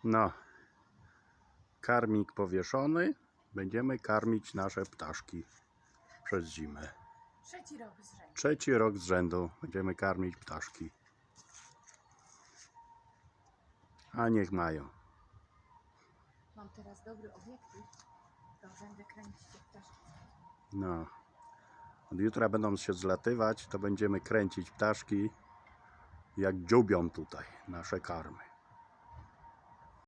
No, karmik powieszony. Będziemy karmić nasze ptaszki przez zimę. Trzeci rok z rzędu. Trzeci rok z rzędu będziemy karmić ptaszki. A niech mają. Mam teraz dobry obiektyw, to będę kręcić te ptaszki. No. Od jutra będą się zlatywać, to będziemy kręcić ptaszki, jak dziubią tutaj nasze karmy.